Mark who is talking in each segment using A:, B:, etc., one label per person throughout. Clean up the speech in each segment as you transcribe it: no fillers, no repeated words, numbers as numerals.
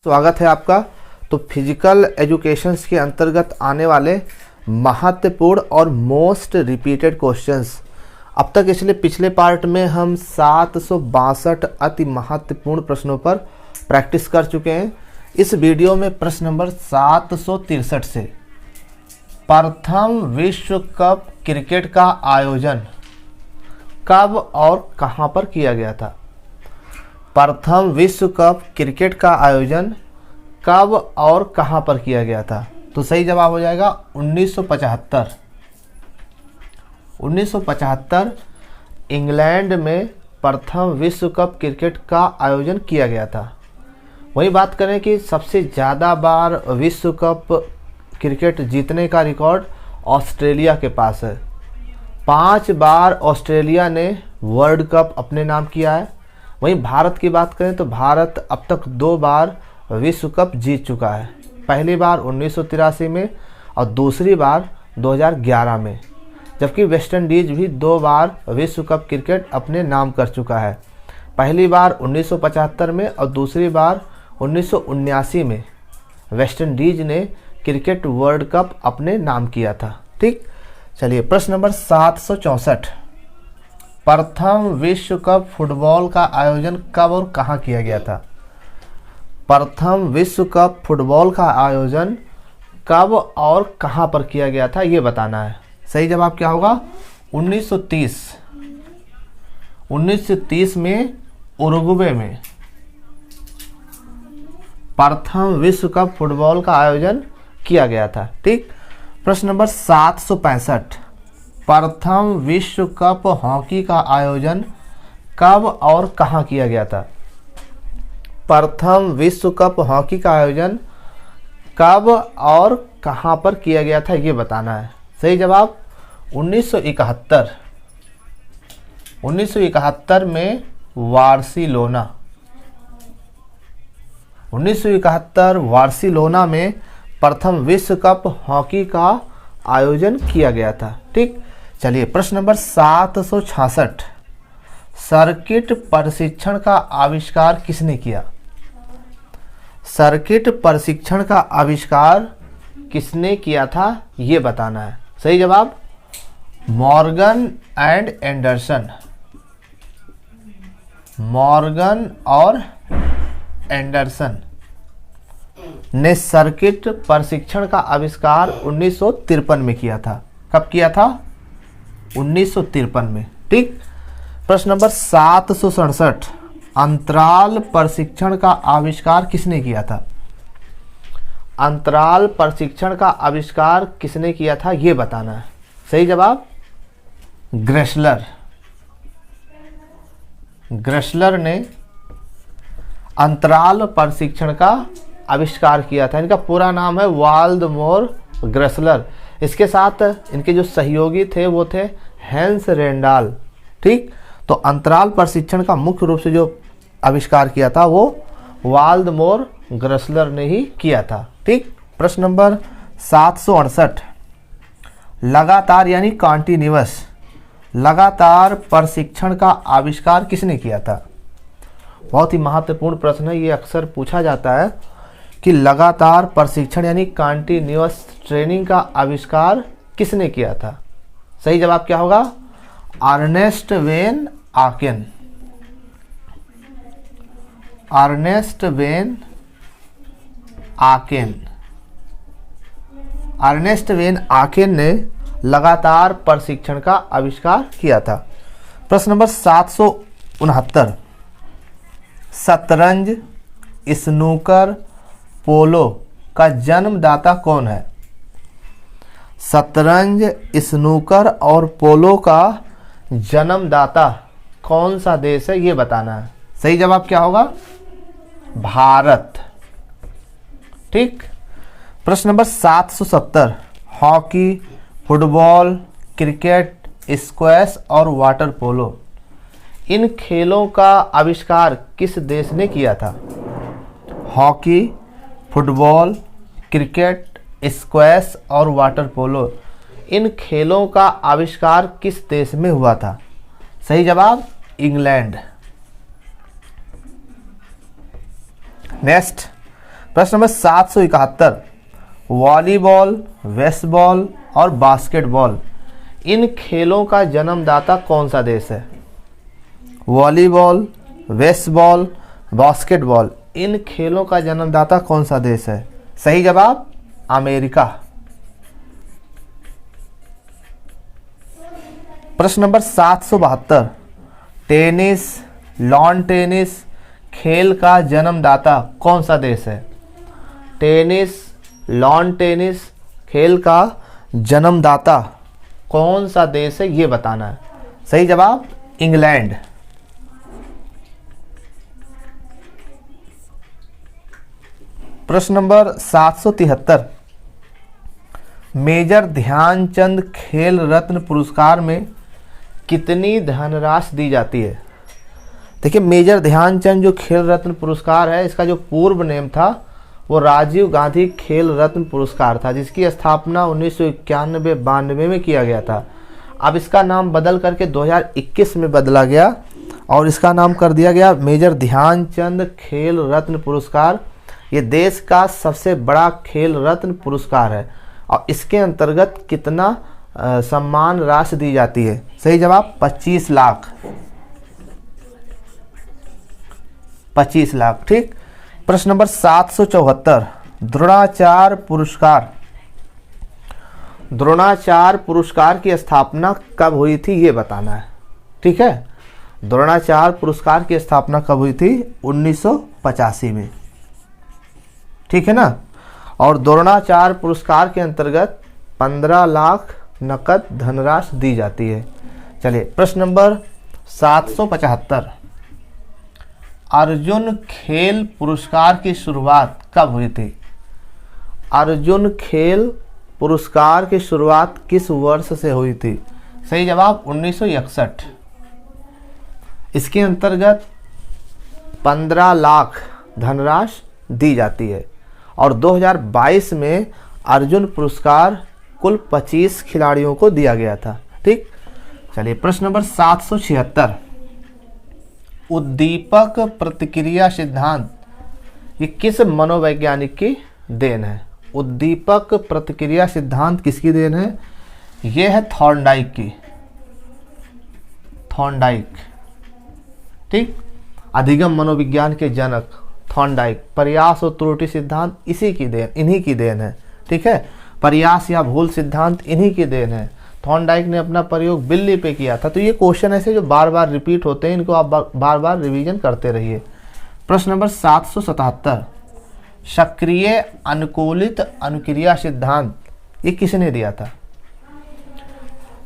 A: स्वागत है आपका। तो फिजिकल एजुकेशंस के अंतर्गत आने वाले महत्वपूर्ण और मोस्ट रिपीटेड क्वेश्चंस अब तक, इसलिए पिछले पार्ट में हम 762 अति महत्वपूर्ण प्रश्नों पर प्रैक्टिस कर चुके हैं। इस वीडियो में प्रश्न नंबर 763 से प्रथम विश्व कप क्रिकेट का आयोजन कब और कहां पर किया गया था। प्रथम विश्व कप क्रिकेट का आयोजन कब और कहां पर किया गया था। तो सही जवाब हो जाएगा 1975। 1975 इंग्लैंड में प्रथम विश्व कप क्रिकेट का आयोजन किया गया था। वही बात करें कि सबसे ज़्यादा बार विश्व कप क्रिकेट जीतने का रिकॉर्ड ऑस्ट्रेलिया के पास है। 5 बार ऑस्ट्रेलिया ने वर्ल्ड कप अपने नाम किया है। वहीं भारत की बात करें तो भारत अब तक 2 बार विश्व कप जीत चुका है। पहली बार 1983 में और दूसरी बार 2011 में, जबकि वेस्ट इंडीज भी 2 बार विश्व कप क्रिकेट अपने नाम कर चुका है। पहली बार 1975 में और दूसरी बार 1979 में वेस्ट इंडीज ने क्रिकेट वर्ल्ड कप अपने नाम किया था। ठीक, चलिए प्रश्न नंबर 764। प्रथम विश्व कप फुटबॉल का आयोजन कब और कहां किया गया था। प्रथम विश्व कप फुटबॉल का आयोजन कब और कहां पर किया गया था, ये बताना है। सही जवाब क्या होगा 1930। 1930 में उरुग्वे में प्रथम विश्व कप फुटबॉल का आयोजन किया गया था। ठीक, प्रश्न नंबर 765। प्रथम विश्व कप हॉकी का आयोजन कब और कहां किया गया था। प्रथम विश्व कप हॉकी का आयोजन कब और कहां पर किया गया था, ये बताना है। सही जवाब 1971। 1971 में बार्सिलोना। 1971 बार्सिलोना में प्रथम विश्व कप हॉकी का आयोजन किया गया था। ठीक, चलिए प्रश्न नंबर 766। सर्किट प्रशिक्षण का आविष्कार किसने किया। सर्किट प्रशिक्षण का आविष्कार किसने किया था, ये बताना है। सही जवाब मॉर्गन एंड एंडरसन। मॉर्गन और एंडरसन ने सर्किट प्रशिक्षण का आविष्कार 1953 में किया था। कब किया था 1953 में। ठीक, प्रश्न नंबर 767। अंतराल प्रशिक्षण का आविष्कार किसने किया था। अंतराल प्रशिक्षण का आविष्कार किसने किया था, यह बताना है। सही जवाब ग्रेसलर। ग्रेसलर ने अंतराल प्रशिक्षण का आविष्कार किया था। इनका पूरा नाम है वाल्डमोर ग्रेसलर। इसके साथ इनके जो सहयोगी थे वो थे हैंस रेंडाल। ठीक, तो अंतराल प्रशिक्षण का मुख्य रूप से जो आविष्कार किया था वो वाल्डमोर ग्रेसलर ने ही किया था। ठीक, प्रश्न नंबर 768। लगातार यानी कॉन्टिन्यूअस लगातार प्रशिक्षण का आविष्कार किसने किया था। बहुत ही महत्वपूर्ण प्रश्न है, ये अक्सर पूछा जाता है कि लगातार प्रशिक्षण यानी कॉन्टिन्यूअस ट्रेनिंग का आविष्कार किसने किया था। सही जवाब क्या होगा अर्नेस्ट वेन आकेन। अर्नेस्ट वेन आकेन। अर्नेस्ट वेन आकेन ने लगातार प्रशिक्षण का आविष्कार किया था। प्रश्न नंबर 769। शतरंज, स्नूकर, पोलो का जन्मदाता कौन है। शतरंज, स्नूकर और पोलो का जन्मदाता कौन सा देश है, ये बताना है। सही जवाब क्या होगा भारत। ठीक, प्रश्न number 770। Hockey, football, cricket, squash और वाटर पोलो, इन खेलों का आविष्कार किस देश ने किया था। हॉकी, फुटबॉल, क्रिकेट, स्क्वैश और वाटर पोलो, इन खेलों का आविष्कार किस देश में हुआ था। सही जवाब इंग्लैंड। नेक्स्ट प्रश्न नंबर 771, वॉलीबॉल, बेसबॉल और बास्केटबॉल, इन खेलों का जन्मदाता कौन सा देश है? वॉलीबॉल, बेसबॉल, बास्केटबॉल, इन खेलों का जन्मदाता कौन सा देश है? सही जवाब अमेरिका। प्रश्न नंबर 772, टेनिस, लॉन टेनिस खेल का जन्मदाता कौन सा देश है? टेनिस, लॉन टेनिस खेल का जन्मदाता कौन सा देश है, ये बताना है। सही जवाब इंग्लैंड। प्रश्न नंबर 773, मेजर ध्यानचंद खेल रत्न पुरस्कार में कितनी धनराशि दी जाती है? देखिए, मेजर ध्यानचंद जो खेल रत्न पुरस्कार है, इसका जो पूर्व नेम था वो राजीव गांधी खेल रत्न पुरस्कार था, जिसकी स्थापना 1991-92 में किया गया था। अब इसका नाम बदल करके 2021 में बदला गया और इसका नाम कर दिया गया मेजर ध्यानचंद खेल रत्न पुरस्कार। ये देश का सबसे बड़ा खेल रत्न पुरस्कार है और इसके अंतर्गत कितना सम्मान राशि दी जाती है? सही जवाब 25 लाख। 25 लाख, ठीक। प्रश्न नंबर 774, द्रोणाचार्य पुरस्कार। द्रोणाचार्य पुरस्कार की स्थापना कब हुई थी, ये बताना है, ठीक है। द्रोणाचार्य पुरस्कार की स्थापना कब हुई थी? 1985 में, ठीक है ना। और द्रोणाचार्य पुरस्कार के अंतर्गत 15 लाख नकद धनराशि दी जाती है। चलिए, प्रश्न नंबर 775, अर्जुन खेल पुरस्कार की शुरुआत कब हुई थी? अर्जुन खेल पुरस्कार की शुरुआत किस वर्ष से हुई थी? सही जवाब 1961। इसके अंतर्गत 15 लाख धनराशि दी जाती है और 2022 में अर्जुन पुरस्कार कुल 25 खिलाड़ियों को दिया गया था, ठीक। चलिए, प्रश्न नंबर 776, उद्दीपक प्रतिक्रिया सिद्धांत ये किस मनोवैज्ञानिक की देन है? उद्दीपक प्रतिक्रिया सिद्धांत किसकी देन है? ये है थॉर्नडाइक की, थॉर्नडाइक, ठीक। अधिगम मनोविज्ञान के जनक थॉर्नडाइक। प्रयास और त्रुटि सिद्धांत इसी की देन, इन्हीं की देन है, ठीक है। प्रयास या भूल सिद्धांत इन्हीं की देन है। थॉर्नडाइक ने अपना प्रयोग बिल्ली पे किया था। तो ये क्वेश्चन ऐसे जो बार बार रिपीट होते हैं, इनको आप बार बार रिवीजन करते रहिए। प्रश्न नंबर 777, सक्रिय अनुकूलित अनुक्रिया सिद्धांत ये किसने दिया था?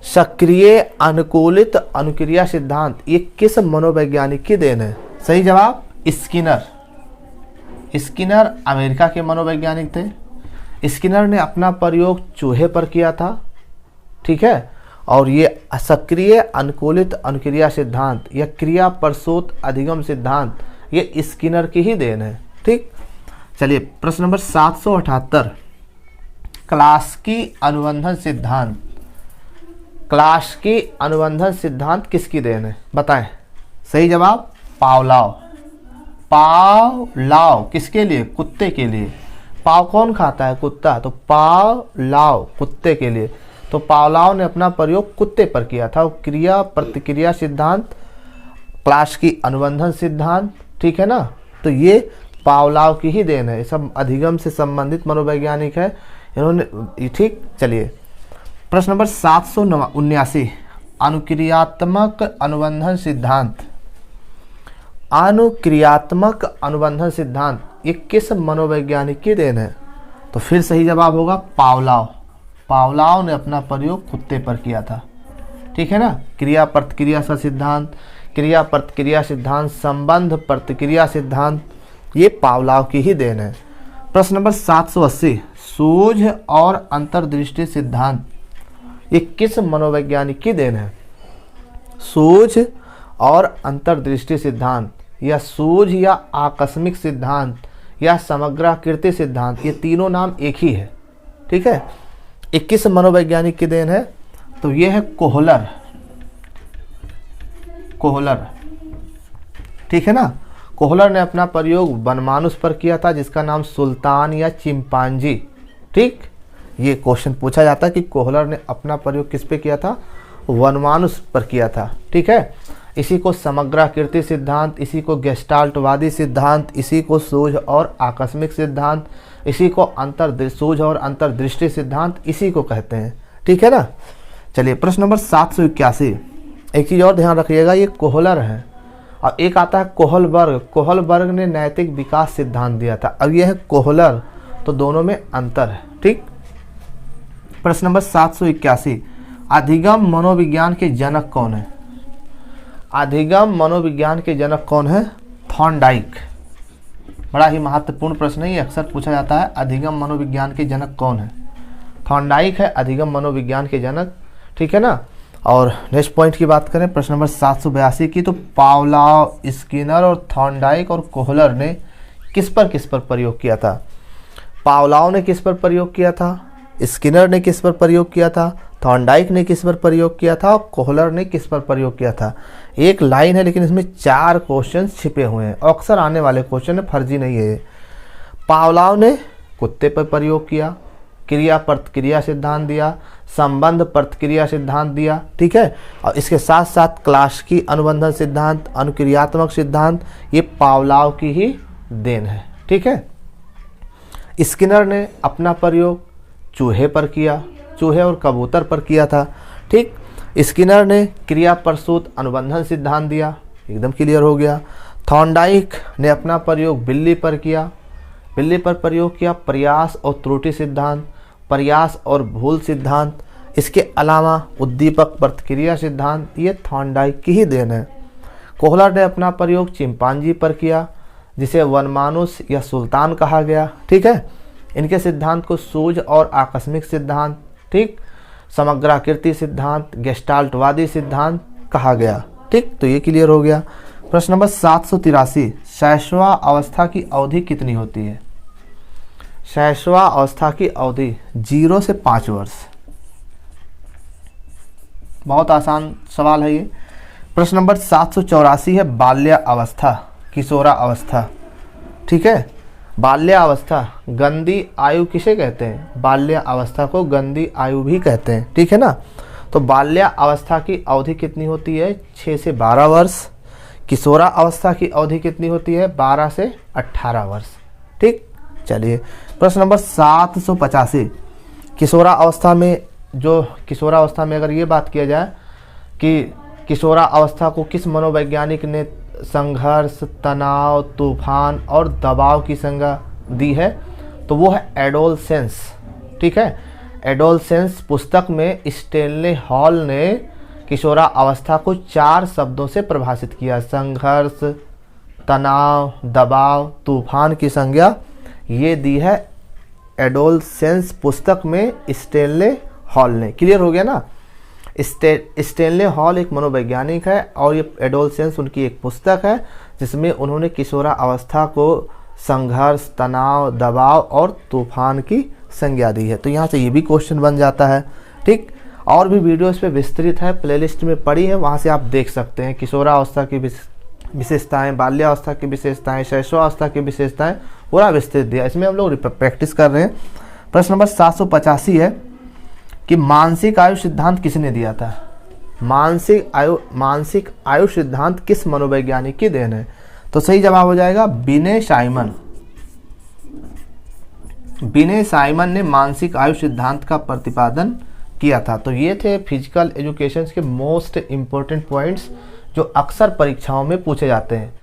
A: सक्रिय अनुकूलित अनुक्रिया सिद्धांत ये किस मनोवैज्ञानिक की देन है? सही जवाब स्किनर। स्किनर अमेरिका के मनोवैज्ञानिक थे। स्किनर ने अपना प्रयोग चूहे पर किया था, ठीक है। और ये सक्रिय अनुकूलित अनुक्रिया सिद्धांत या क्रिया प्रसूत अधिगम सिद्धांत ये स्किनर की ही देन है, ठीक। चलिए, प्रश्न नंबर 778, क्लास्की अनुबंधन सिद्धांत। क्लास्की अनुबंधन सिद्धांत किसकी देन है? बताएं। सही जवाब पावलोव। पावलोव किसके लिए? कुत्ते के लिए। पाव कौन खाता है? कुत्ता। तो पावलोव कुत्ते के लिए। तो पावलोव ने अपना प्रयोग कुत्ते पर किया था। क्रिया प्रतिक्रिया सिद्धांत, क्लास्की अनुबंधन सिद्धांत, ठीक है ना। तो ये पावलोव की ही देन है। सब अधिगम से संबंधित मनोवैज्ञानिक है, इन्होंने, ठीक। चलिए, प्रश्न नंबर 779, अनुक्रियात्मक अनुबंधन सिद्धांत। अनुक्रियात्मक अनुबंधन सिद्धांत ये किस मनोवैज्ञानिक की देन है? तो फिर सही जवाब होगा पावलोव। पावलोव ने अपना प्रयोग कुत्ते पर किया था, ठीक है ना। क्रिया प्रतिक्रिया का सिद्धांत, क्रिया प्रतिक्रिया सिद्धांत, संबंध प्रतिक्रिया सिद्धांत ये पावलोव की ही देन है। प्रश्न नंबर 780, सूझ और अंतर्दृष्टि सिद्धांत ये किस मनोवैज्ञानिक की देन है? सूझ और अंतर्दृष्टि सिद्धांत या सूझ या आकस्मिक सिद्धांत या समग्राकृति सिद्धांत ये तीनों नाम एक ही है, ठीक है। 21 मनोवैज्ञानिक की देन है। तो ये है कोहलर। कोहलर, ठीक है ना। कोहलर ने अपना प्रयोग वनमानुष पर किया था जिसका नाम सुल्तान या चिंपांजी। ठीक, ये क्वेश्चन पूछा जाता है कि कोहलर ने अपना प्रयोग किस पे किया था, वनमानुष पर किया था। ठीक है, इसी को समग्राकृति सिद्धांत, इसी को गेस्टाल्टवादी सिद्धांत, इसी को सूझ और आकस्मिक सिद्धांत, इसी को सूझ और अंतर्दृष्टि सिद्धांत इसी को कहते हैं। ठीक है ना। चलिए प्रश्न नंबर 781। एक चीज़ और ध्यान रखिएगा, ये कोहलर है और एक आता है कोहलबर्ग। कोहलबर्ग ने नैतिक विकास सिद्धांत दिया था, अब यह है कोहलर, तो दोनों में अंतर है। ठीक, प्रश्न नंबर 781, अधिगम मनोविज्ञान के जनक कौन है? अधिगम मनोविज्ञान के जनक कौन है? थॉर्नडाइक। बड़ा ही महत्वपूर्ण प्रश्न है, ये अक्सर पूछा जाता है, अधिगम मनोविज्ञान के जनक कौन है? थॉर्नडाइक है अधिगम मनोविज्ञान के जनक। ठीक है ना। और नेक्स्ट पॉइंट की बात करें प्रश्न नंबर 782 की, तो पावलोव, स्किनर और थॉर्नडाइक और कोहलर ने किस पर प्रयोग किया था? पावलोव ने किस पर प्रयोग किया था, स्किनर ने किस पर प्रयोग किया था, थॉर्नडाइक ने किस पर प्रयोग किया था और कोहलर ने किस पर प्रयोग किया था? एक लाइन है लेकिन इसमें 4 क्वेश्चन छिपे हुए हैं, अक्सर आने वाले क्वेश्चन है, फर्जी नहीं है। पावलोव ने कुत्ते पर प्रयोग किया, क्रिया प्रतिक्रिया सिद्धांत दिया, संबंध प्रतिक्रिया सिद्धांत दिया। ठीक है, और इसके साथ साथ क्लास्की अनुबंधन सिद्धांत, अनुक्रियात्मक सिद्धांत, ये पावलोव की ही देन है। ठीक है, स्किनर ने अपना प्रयोग चूहे पर किया, चूहे और कबूतर पर किया था। ठीक, स्किनर ने क्रिया प्रसूत अनुबंधन सिद्धांत दिया, एकदम क्लियर हो गया। थॉर्नडाइक ने अपना प्रयोग बिल्ली पर किया, बिल्ली पर प्रयोग किया प्रयास और त्रुटि सिद्धांत, प्रयास और भूल सिद्धांत। इसके अलावा उद्दीपक प्रतिक्रिया सिद्धांत, ये थॉर्नडाइक की ही देन है। कोहलर ने अपना प्रयोग चिंपांजी पर किया जिसे वनमानुष या सुल्तान कहा गया। ठीक है, इनके सिद्धांत को सूझ और आकस्मिक सिद्धांत, ठीक, समग्राकृति सिद्धांत, गेस्टाल्टवादी सिद्धांत कहा गया। ठीक, तो ये क्लियर हो गया। प्रश्न नंबर 783, शैशवा अवस्था की अवधि कितनी होती है? शैशवा अवस्था की अवधि 0 से 5 वर्ष। बहुत आसान सवाल है ये। प्रश्न नंबर 784 है बाल्य अवस्था, किशोरा अवस्था। ठीक है, बाल्य अवस्था, गंदी आयु किसे कहते हैं? बाल्य अवस्था को गंदी आयु भी कहते हैं। ठीक है ना। तो बाल्य अवस्था की अवधि कितनी होती है? 6 से 12 वर्ष। किशोरा अवस्था की अवधि कितनी होती है? 12 से 18 वर्ष। ठीक, चलिए प्रश्न नंबर 785, किशोरा अवस्था में अगर ये बात किया जाए कि किशोरा अवस्था को किस मनोवैज्ञानिक ने संघर्ष, तनाव, तूफान और दबाव की संज्ञा दी है, तो वो है एडोलसेंस। ठीक है, एडोलसेंस पुस्तक में स्टेनले हॉल ने किशोरा अवस्था को 4 शब्दों से परिभाषित किया, संघर्ष, तनाव, दबाव, तूफान की संज्ञा ये दी है एडोलसेंस पुस्तक में स्टेनले हॉल ने। क्लियर हो गया ना। स्टेनले हॉल एक मनोवैज्ञानिक है और ये एडोलसेंस उनकी एक पुस्तक है जिसमें उन्होंने किशोरा अवस्था को संघर्ष, तनाव, दबाव और तूफान की संज्ञा दी है। तो यहाँ से ये भी क्वेश्चन बन जाता है। ठीक, और भी वीडियो इस पर विस्तृत है, प्लेलिस्ट में पड़ी है, वहाँ से आप देख सकते हैं। किशोरा अवस्था की विशेषताएं, बाल्यावस्था की विशेषताएं, शैशवावस्था की विशेषताएं पूरा विस्तृत दिया। इसमें हम लोग प्रैक्टिस कर रहे हैं। प्रश्न नंबर 785 है कि मानसिक आयु सिद्धांत किसने दिया था? मानसिक आयु सिद्धांत किस मनोवैज्ञानिक की देन है? तो सही जवाब हो जाएगा बिने साइमन। बिने साइमन ने मानसिक आयु सिद्धांत का प्रतिपादन किया था। तो ये थे फिजिकल एजुकेशन के मोस्ट इम्पोर्टेंट पॉइंट्स जो अक्सर परीक्षाओं में पूछे जाते हैं।